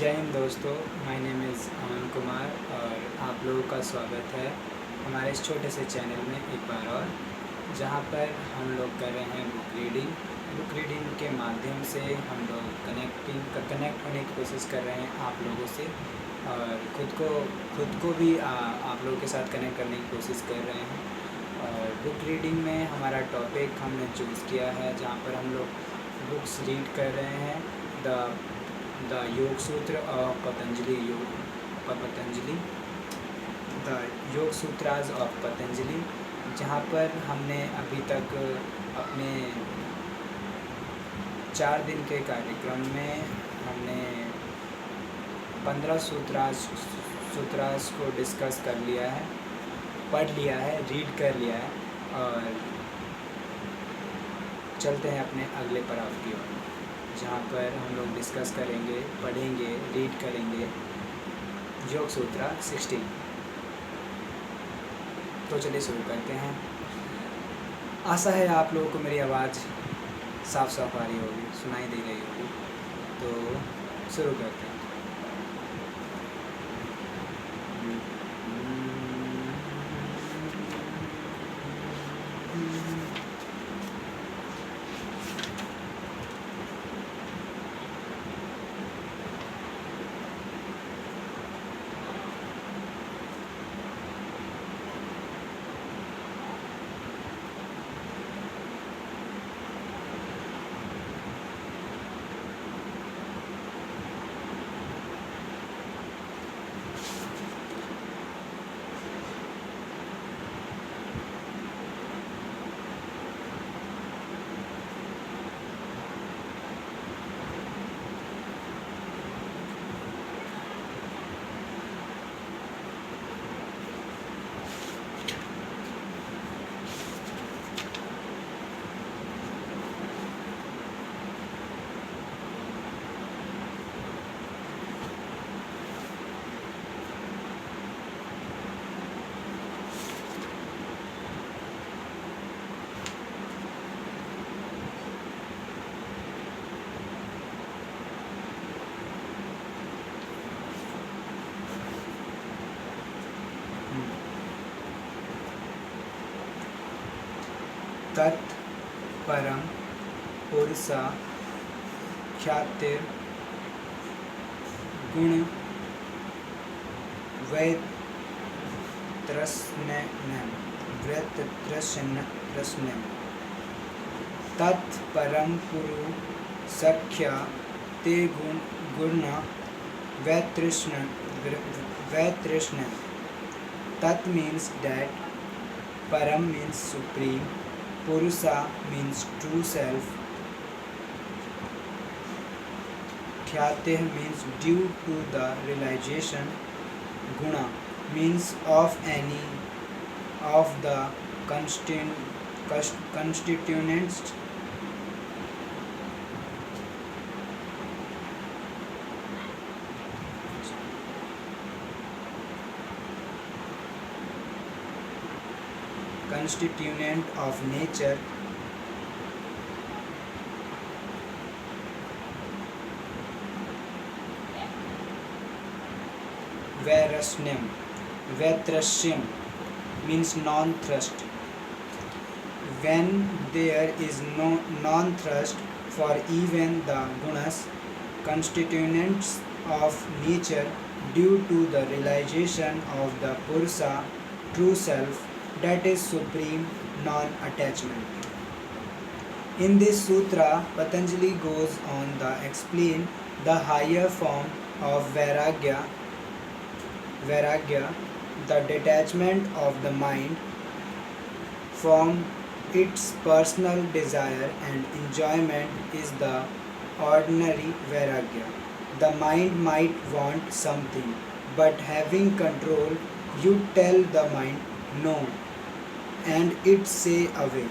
जय हिंद दोस्तों, my name is Aman Kumar और आप लोगों का स्वागत है हमारे इस छोटे से चैनल में एक बार और, जहां पर हम लोग कर रहे हैं बुक रीडिंग के माध्यम से हम लोग कनेक्ट होने की कोशिश कर रहे हैं आप लोगों से और खुद को भी आप लोगों के साथ कनेक्ट करने की कोशिश कर रहे हैं। और बुक रीडिंग में हमारा टॉपिक हमने चूज़ किया है जहाँ पर हम लोग बुक्स रीड कर रहे हैं द योग सूत्र ऑफ पतंजलि द योग सूत्राज ऑफ पतंजलि, जहाँ पर हमने अभी तक अपने 4 दिन के कार्यक्रम में हमने 15 सूत्राज को डिस्कस कर लिया है, पढ़ लिया है, रीड कर लिया है और चलते हैं अपने अगले पड़ाव की ओर, जहाँ पर हम लोग डिस्कस करेंगे, पढ़ेंगे, रीड करेंगे योग सूत्र 16। तो चलिए शुरू करते हैं। आशा है आप लोगों को मेरी आवाज़ साफ आ रही होगी, सुनाई दे रही होगी। तो शुरू करते हैं। तत् परम पुरुषा ख्यातिर गुण वैतृष्ण्यम तत् परम पुरुषख्या ते गुण वैतृष्ण्यम. Tat means that, Param means supreme, Purusha means true self, Khyateh means due to the realization, Guna means of any of the constituents of nature, Vaitrashyam means non-thrust. When there is no non-thrust for even the gunas, constituents of nature, due to the realization of the Purusha, true self, that is supreme non-attachment. In this sutra, Patanjali goes on to explain the higher form of vairagya, the detachment of the mind from its personal desire and enjoyment is the ordinary vairagya. The mind might want something, but having control, you tell the mind no, and it say away.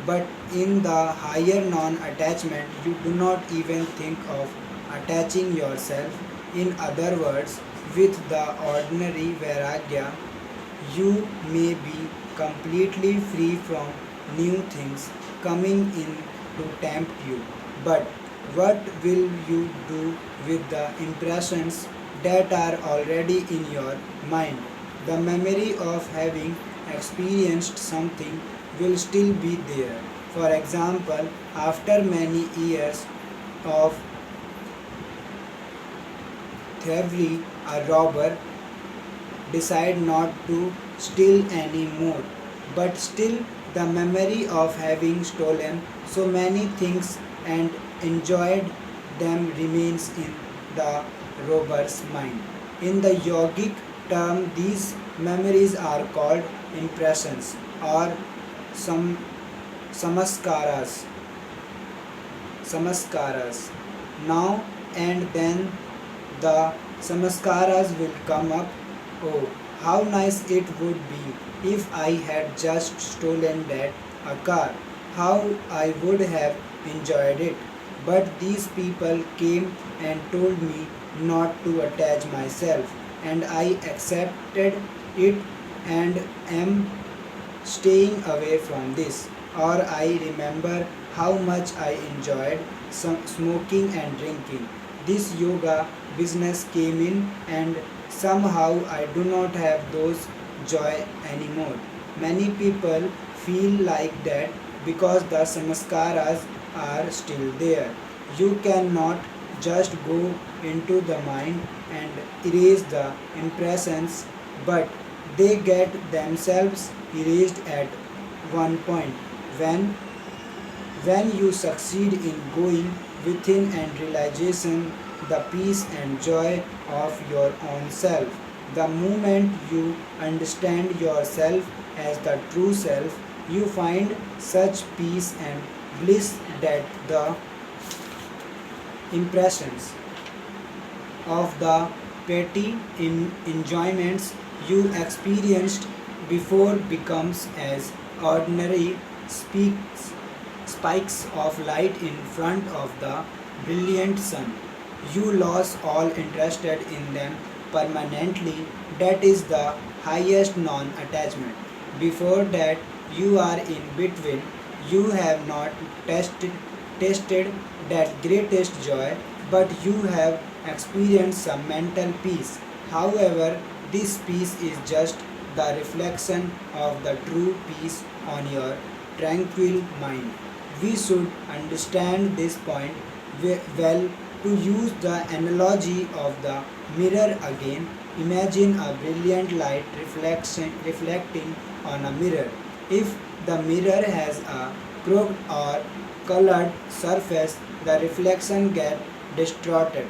But in the higher non-attachment, you do not even think of attaching yourself. In other words, with the ordinary vairagya, you may be completely free from new things coming in to tempt you. But What will you do with the impressions that are already in your mind? The memory of having experienced something will still be there. For example, after many years of thievery, a robber decide not to steal anymore. But still, the memory of having stolen so many things and enjoyed them remains in the robber's mind. In the yogic term, these memories are called impressions or some samaskaras. Samaskaras. Now and then the samaskaras will come up. Oh, how nice it would be if I had just stolen that a car. How I would have enjoyed it. But these people came and told me not to attach myself, and I accepted it and am staying away from this. Or I remember how much I enjoyed some smoking and drinking. This yoga business came in and somehow I do not have those joy anymore. Many people feel like that because the samaskaras are still there. You cannot just go into the mind and erase the impressions, but they get themselves erased at one point. When when you succeed in going within and realization the peace and joy of your own self, the moment you understand yourself as the true self, you find such peace and bliss that the impressions of the petty enjoyments you experienced before becomes as ordinary spikes of light in front of the brilliant sun. You lose all interested in them permanently. That is the highest non-attachment. Before that, you are in between. You have not tasted that greatest joy, but you have experienced some mental peace. However, this peace is just the reflection of the true peace on your tranquil mind. We should understand this point well. To use the analogy of the mirror again, imagine a brilliant light reflecting on a mirror. If the mirror has a crooked or colored surface, the reflection gets distorted.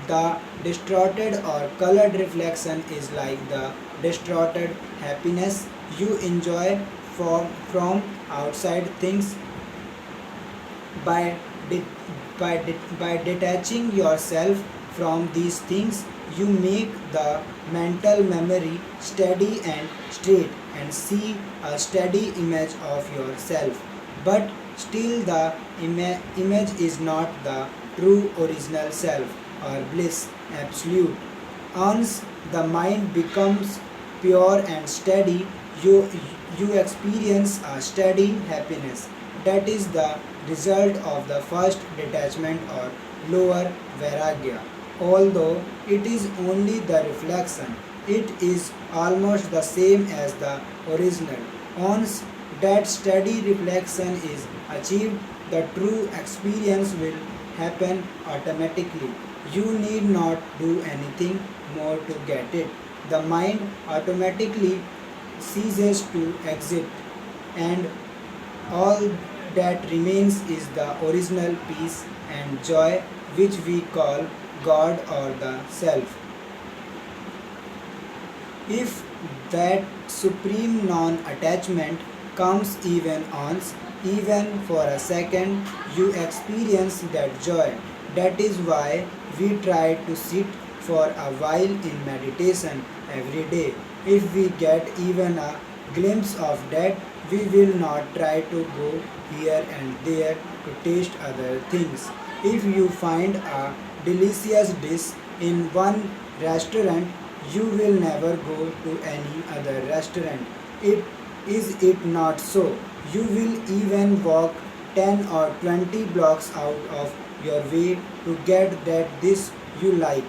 The distorted or colored reflection is like the distorted happiness you enjoy from outside things. By, de- by detaching yourself from these things, you make the mental memory steady and straight and see a steady image of yourself. But still, the image is not the true original self or bliss absolute. Once the mind becomes pure and steady, you experience a steady happiness. That is the result of the first detachment or lower vairagya. Although it is only the reflection, it is almost the same as the original. Once that steady reflection is achieved, the true experience will happen automatically. You need not do anything more to get it. The mind automatically ceases to exist, and all that remains is the original peace and joy which we call God or the Self. If that supreme non attachment comes even once, even for a second, you experience that joy. That is why we try to sit for a while in meditation every day. If we get even a glimpse of that, we will not try to go here and there to taste other things. If you find a delicious dish in one restaurant, you will never go to any other restaurant. It is it not so? You will even walk 10 or 20 blocks out of your way to get that this you like.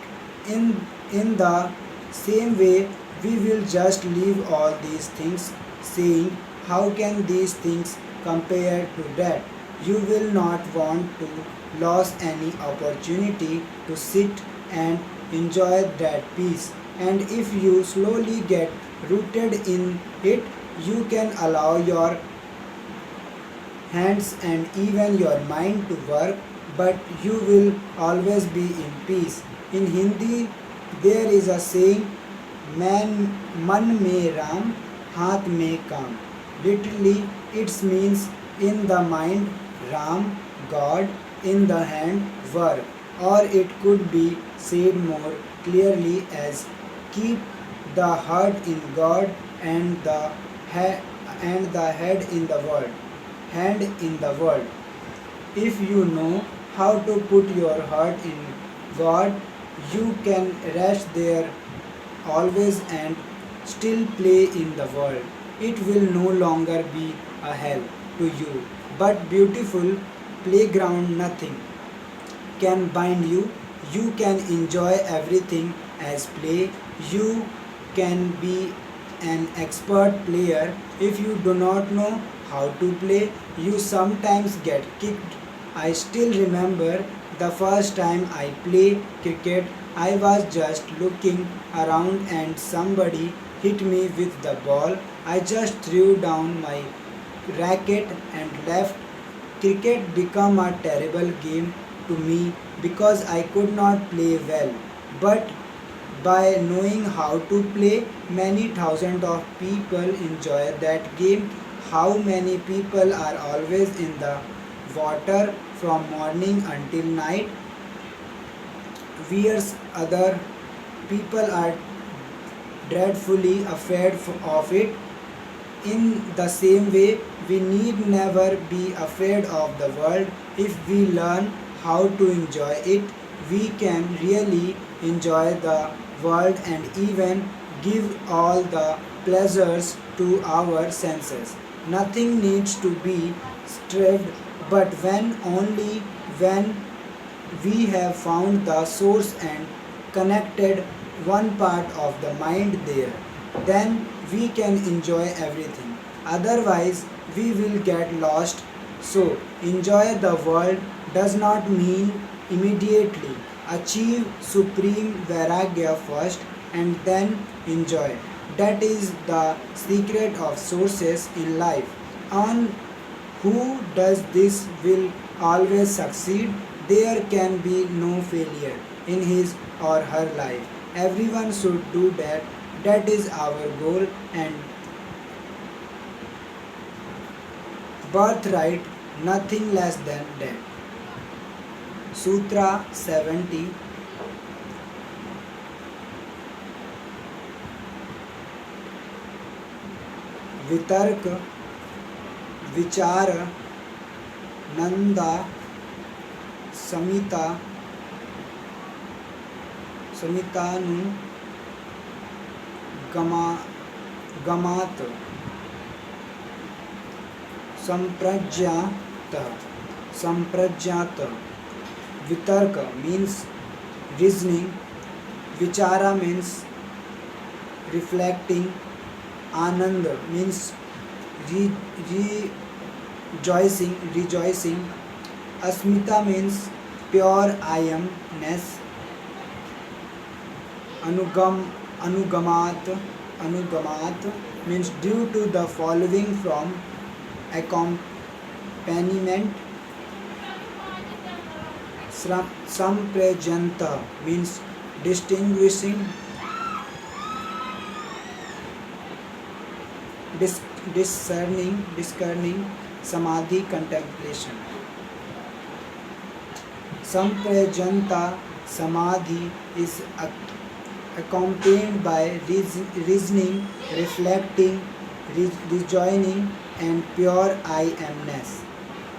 In the same way, we will just leave all these things saying, how can these things compare to that? You will not want to lose any opportunity to sit and enjoy that peace. And if you slowly get rooted in it, you can allow your hands and even your mind to work, but you will always be in peace. In Hindi, there is a saying, man man mein ram, हाथ में काम. Literally, it means in the mind, Ram, God, in the hand, work. Or it could be said more clearly as keep the heart in God and the head in the world. Hand in the world. If you know how to put your heart in God, you can rest there always and still play in the world. It will no longer be a hell to you, but beautiful playground. Nothing can bind you. You can enjoy everything as play. You can be an expert player. If you do not know how to play, you sometimes get kicked. I still remember the first time I played cricket. I was just looking around and somebody hit me with the ball. I just threw down my racket and left. Cricket became a terrible game to me because I could not play well. But by knowing how to play, many thousands of people enjoy that game. How many people are always in the water from morning until night, whereas other people are dreadfully afraid of it. In the same way, we need never be afraid of the world. If we learn how to enjoy it, we can really enjoy the world and even give all the pleasures to our senses. Nothing needs to be stripped, but when only when we have found the source and connected one part of the mind there, then we can enjoy everything. Otherwise, we will get lost. So, enjoy the world does not mean immediately achieve supreme vairagya first and then enjoy. That is the secret of sources in life. On who does this will always succeed. There can be no failure in his or her life. Everyone should do that. That is our goal and birthright, nothing less than that. Sutra 70. वितर्क विचार नंदा समिता गमात संप्रज्ञात. Vitarka means reasoning, vichara means reflecting, ananda means rejoicing, asmita means pure I amness, anugamat means due to the following from accompaniment. Samprajanta means distinguishing, discerning, samadhi contemplation. Samprajanta samadhi is accompanied by reasoning, reflecting, rejoining and pure I amness.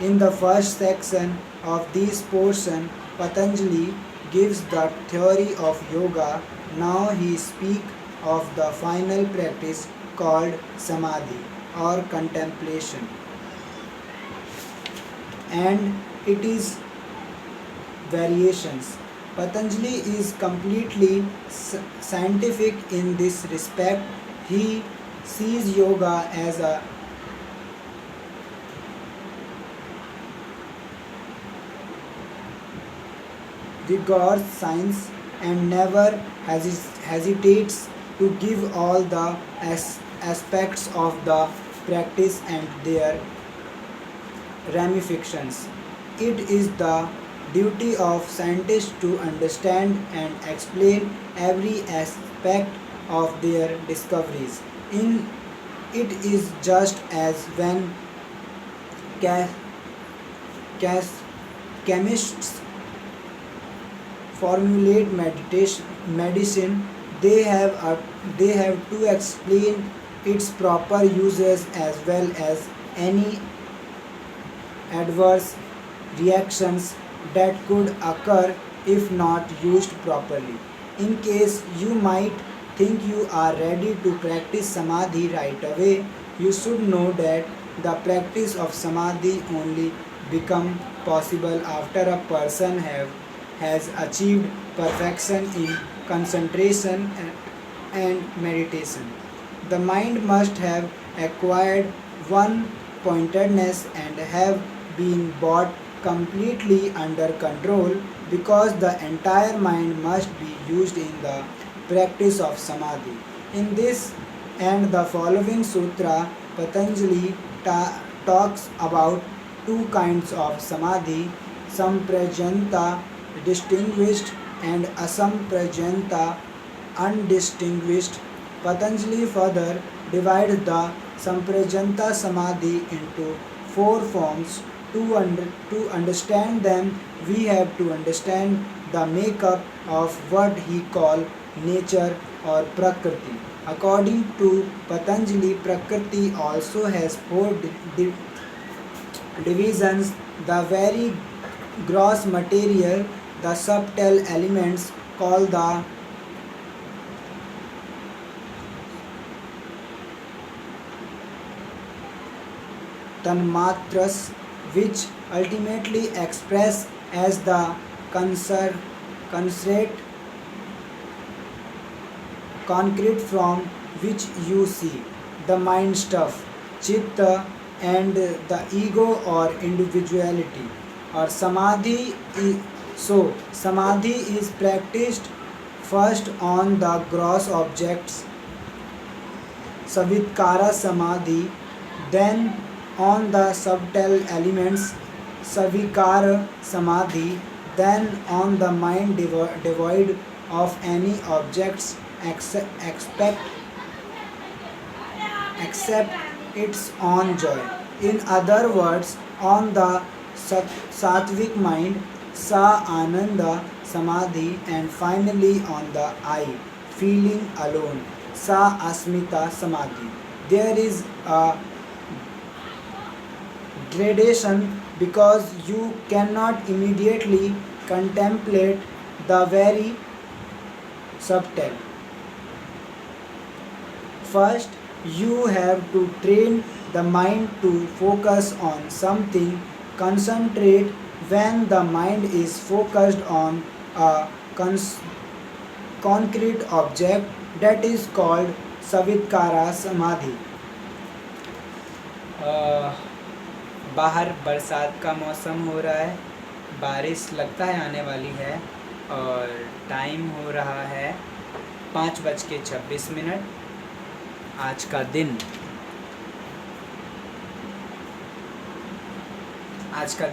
In the first section of this portion, Patanjali gives the theory of yoga. Now he speaks of the final practice called samadhi or contemplation. And it is variations. Patanjali is completely scientific in this respect. He sees yoga as a rigorous science and never hesitates to give all the aspects of the practice and their ramifications. It is the duty of scientists to understand and explain every aspect of their discoveries. In it is just as when ca- cas- chemists formulate medicine, they they have to explain its proper uses as well as any adverse reactions that could occur if not used properly. In case you might think you are ready to practice samadhi right away, you should know that the practice of samadhi only become possible after a person has achieved perfection in concentration and meditation. The mind must have acquired one pointedness and have been brought completely under control because the entire mind must be used in the practice of samadhi. In this and the following sutra, Patanjali talks about two kinds of samadhi, samprajanta distinguished and asamprajanta undistinguished. Patanjali further divides the Samprajanta Samadhi into four forms. To understand them, we have to understand the makeup of what he called nature or Prakriti. According to Patanjali, Prakriti also has four divisions: the very gross material, the subtle elements called the tanmatras, which ultimately express as the concrete concrete from which you see the mind stuff, chitta, and the ego or individuality. Or samadhi is practiced first on the gross objects, savitkara samadhi, then on the subtle elements, savikara samadhi, then on the mind devoid of any objects except its own joy. In other words, on the sattvic mind, sa ananda samadhi, and finally on the I, feeling alone, sa asmita samadhi. There is a gradation because you cannot immediately contemplate the very subtle. First, you have to train the mind to focus on something, concentrate. When the mind is focused on a concrete object, that is called savitkara samadhi. बाहर बरसात का मौसम हो रहा है, बारिश लगता है आने वाली है और टाइम हो रहा है 5:26। आज का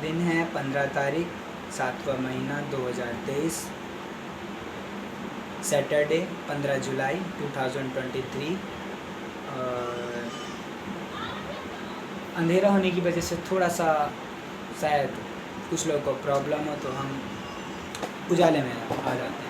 दिन है 15 तारीख 7वां महीना 2023, सैटरडे 15 जुलाई 2023। अंधेरा होने की वजह से थोड़ा सा शायद कुछ लोगों को प्रॉब्लम हो, तो हम उजाले में आ जाते हैं।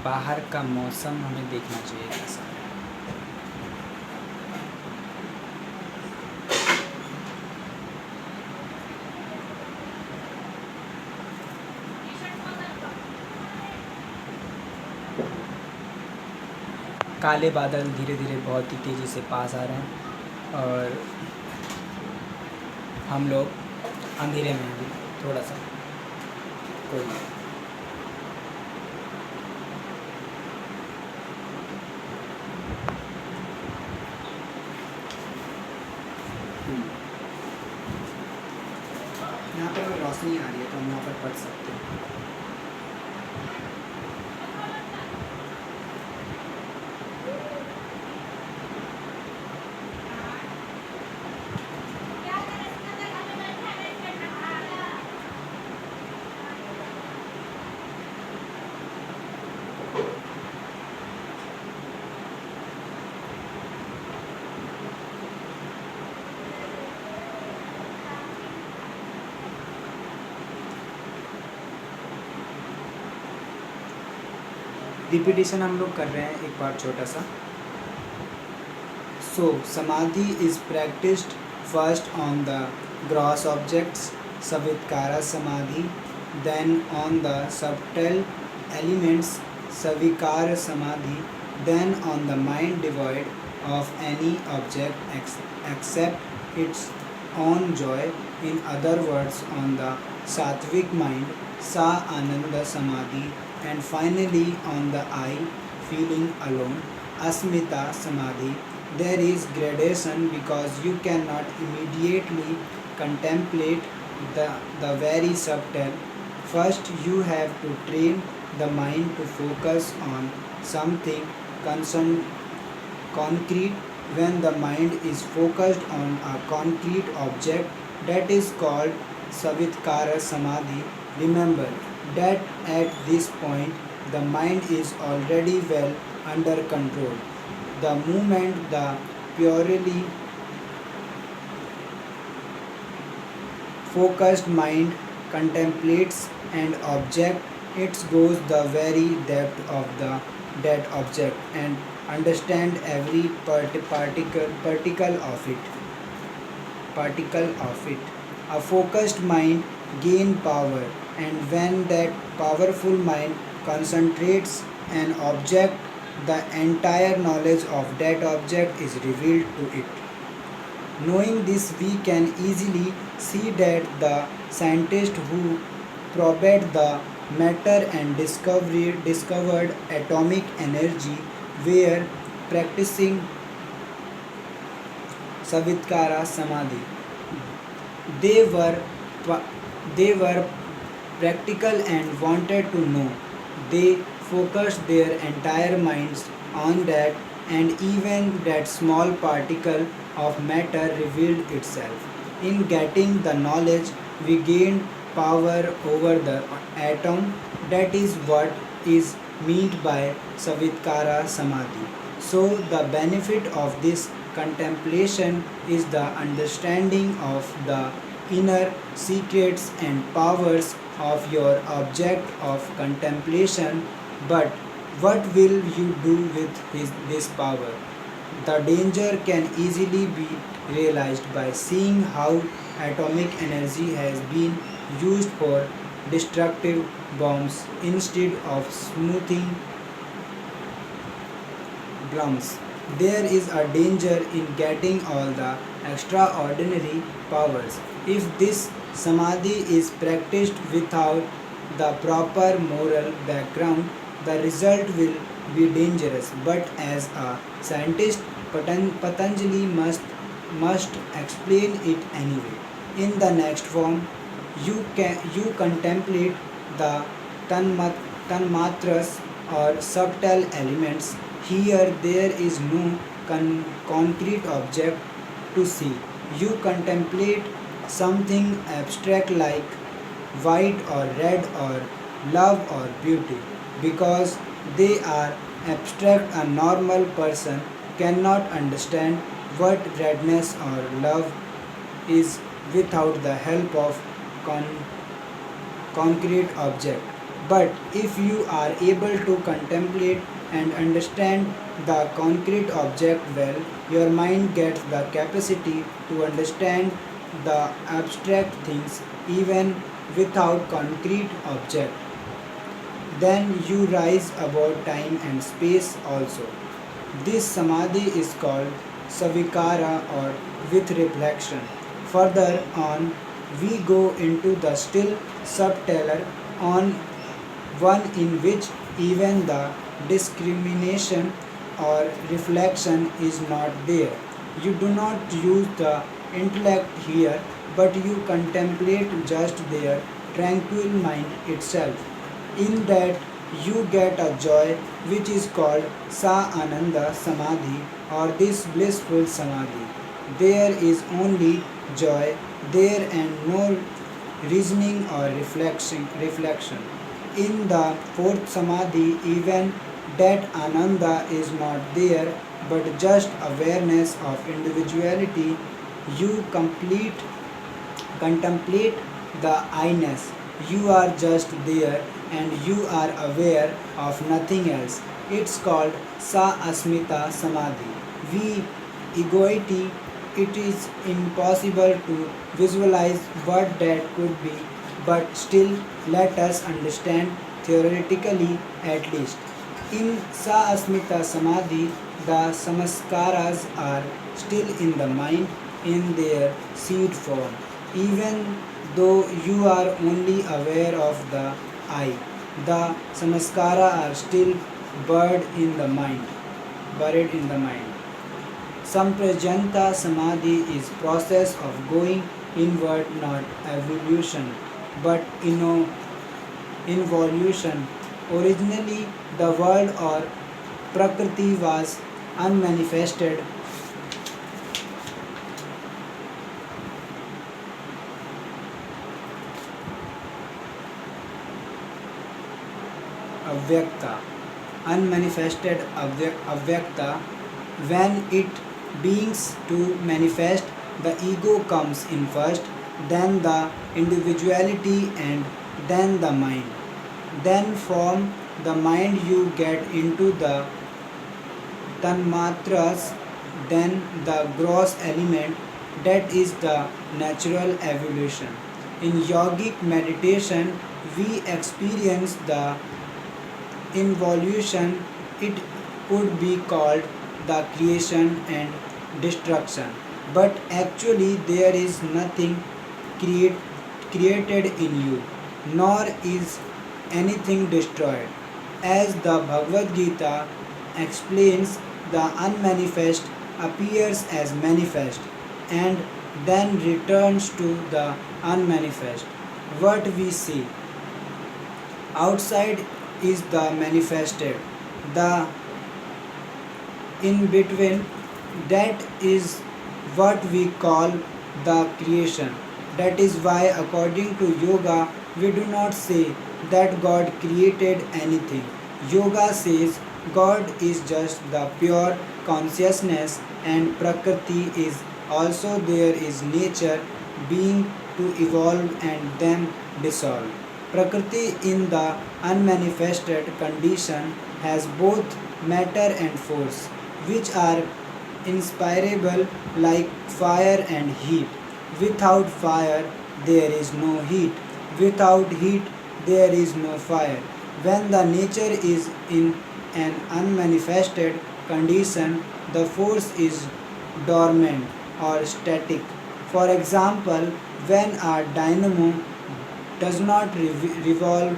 बाहर का मौसम हमें देखना चाहिए कैसा है। काले बादल धीरे धीरे बहुत ही तेज़ी से पास आ रहे हैं और हम लोग अंधेरे में हैं अभी थोड़ा सा। कोई नहीं। यहाँ पर रोशनी आ रही है तो हम यहाँ पर पढ़ सकते हैं। रिपीटिशन हम लोग कर रहे हैं एक बार छोटा सा। So samadhi is practiced first on the gross objects, savitkara samadhi, then on the subtle elements, savikara samadhi, then on the mind devoid of any object except its own joy. In other words, on the sattvic mind, sa ananda samadhi, and finally on the I feeling alone, asmita samadhi. There is gradation because you cannot immediately contemplate the very subtle. First you have to train the mind to focus on something concrete. When the mind is focused on a concrete object, that is called savitkara samadhi. Remember that at this point the mind is already well under control. The moment the purely focused mind contemplates an object, it goes the very depth of that object and understand every particle of it. A focused mind gain power, and when that powerful mind concentrates an object, the entire knowledge of that object is revealed to it. Knowing this, we can easily see that the scientists who probed the matter and discovered atomic energy were practicing Savitkara Samadhi. They were they were practical and wanted to know. They focused their entire minds on that, and even that small particle of matter revealed itself. In getting the knowledge, we gained power over the atom. That is what is meant by Savitkara Samadhi. So, the benefit of this contemplation is the understanding of the inner secrets and powers of your object of contemplation. But what will you do with this power? The danger can easily be realized by seeing how atomic energy has been used for destructive bombs instead of smoothing drums. There is a danger in getting all the extraordinary powers. If this samadhi is practiced without the proper moral background, the result will be dangerous. But as a scientist, Patanjali must explain it anyway. In the next form, you contemplate the tanmatras or subtle elements. Here there is no concrete object to see. You contemplate something abstract like white or red or love or beauty. Because they are abstract, a normal person cannot understand what redness or love is without the help of concrete object. But if you are able to contemplate and understand the concrete object well, your mind gets the capacity to understand the abstract things even without concrete object. Then you rise above time and space also. This samadhi is called savikara or with reflection. Further on, we go into the still subtler on one in which even the discrimination or reflection is not there. You do not use the intellect here, but you contemplate just their tranquil mind itself. In that, you get a joy which is called Sa Ananda Samadhi or this blissful Samadhi. There is only joy there and no reasoning or reflection. In the fourth samadhi, even that ananda is not there, but just awareness of individuality. You contemplate the I-ness. You are just there and you are aware of nothing else. It's called Sa Asmita Samadhi. We egoity, it is impossible to visualize what that could be, but still let us understand theoretically at least. In Sa Asmita Samadhi, the samaskaras are still in the mind in their seed form, even though you are only aware of the I. The samaskara are still buried in the mind. Samprajanta Samadhi is process of going inward, not evolution, but involution. Originally, the world or Prakriti was unmanifested, avyakta, avyakta. When it beings to manifest, the ego comes in first, then the individuality, and then the mind. Then from the mind you get into the tanmatras, then the gross element, that is the natural evolution. In yogic meditation, we experience the involution. It could be called the creation and destruction, but actually there is nothing create, created in you, nor is anything destroyed. As the Bhagavad Gita explains, the unmanifest appears as manifest and then returns to the unmanifest. What we see outside is the manifested. The in between, that is what we call the creation. That is why, according to yoga, we do not say that God created anything. Yoga says God is just the pure consciousness and Prakriti is also there is nature being to evolve and then dissolve. Prakriti in the unmanifested condition has both matter and force, which are inspirable like fire and heat. Without fire, there is no heat. Without heat, there is no fire. When the nature is in an unmanifested condition, the force is dormant or static. For example, when a dynamo does not revolve,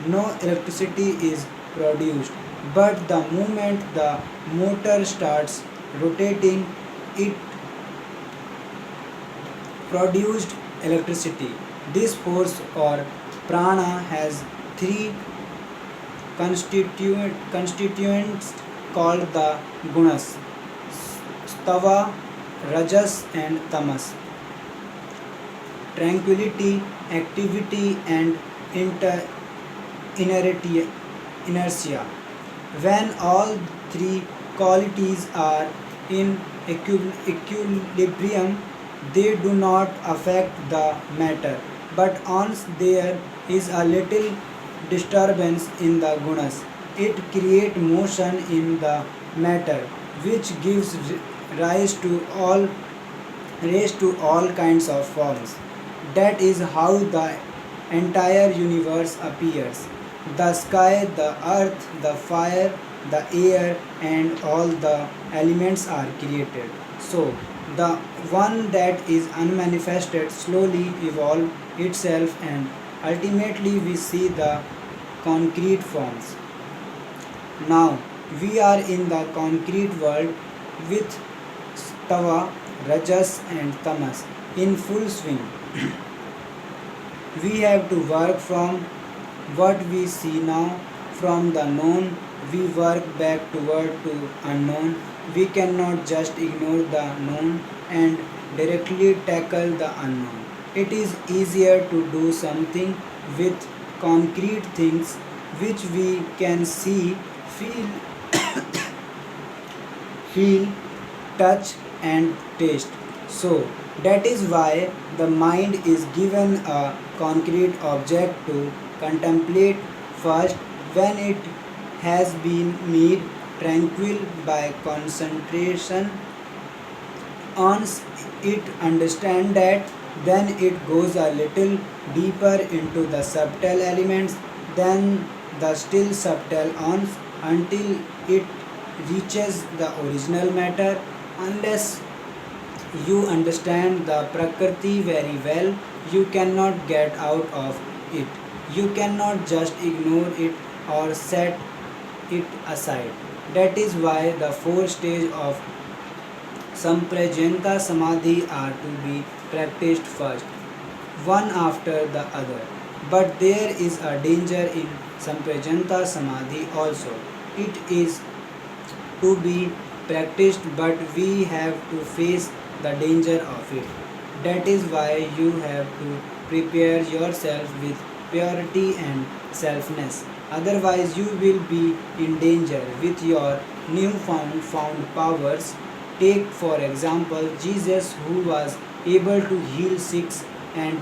no electricity is produced. But the moment the motor starts rotating, it produced electricity. This force or prana has three constituents called the gunas: stava, rajas, and tamas. Tranquility, activity, and inertia. When all three qualities are in equilibrium, they do not affect the matter. But once there is a little disturbance in the gunas. It creates motion in the matter, which gives rise to all kinds of forms. That is how the entire universe appears. The sky, the earth, the fire, the air, and all the elements are created. So, the one that is unmanifested slowly evolve itself, and ultimately we see the concrete forms. Now, we are in the concrete world with Tava, Rajas, and Tamas in full swing. We have to work from what we see now. From the known, we work back toward to unknown. We cannot just ignore the known and directly tackle the unknown. It is easier to do something with concrete things which we can see, feel, feel, touch, and taste. So, that is why the mind is given a concrete object to contemplate first. When it has been made tranquil by concentration on it, understand that, then it goes a little deeper into the subtle elements, then the still subtle ons, until it reaches the original matter. Unless you understand the Prakriti very well, you cannot get out of it. You cannot just ignore it or set it aside. That is why the four stages of Samprajanta Samadhi are to be practiced first, one after the other. But there is a danger in Samprajanta Samadhi also. It is to be practiced, but we have to face the danger of it. That is why you have to prepare yourself with purity and selfness. Otherwise, you will be in danger with your newfound found powers. Take, for example, Jesus, who was able to heal sick and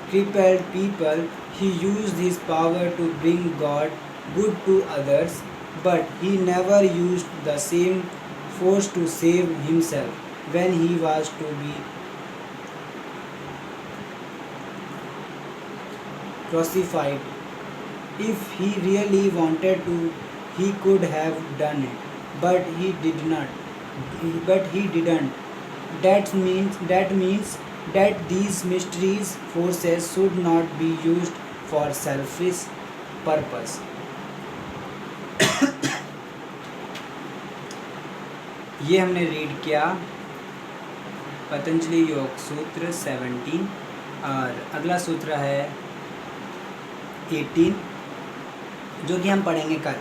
crippled people. He used his power to bring God good to others, but he never used the same force to save himself when he was to be crucified. If he really wanted to, he could have done it, but he did not. But he didn't. That means that these mysteries forces should not be used for selfish purpose. ये हमने read किया पतंजलि योग सूत्र 17, और अगला सूत्र है 18, जो कि हम पढ़ेंगे कल.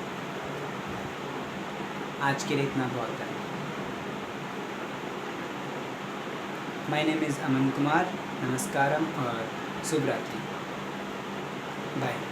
आज के लिए इतना बहुत है. My name is Aman Kumar. नमस्कारम और शुभ रात्रि. बाय.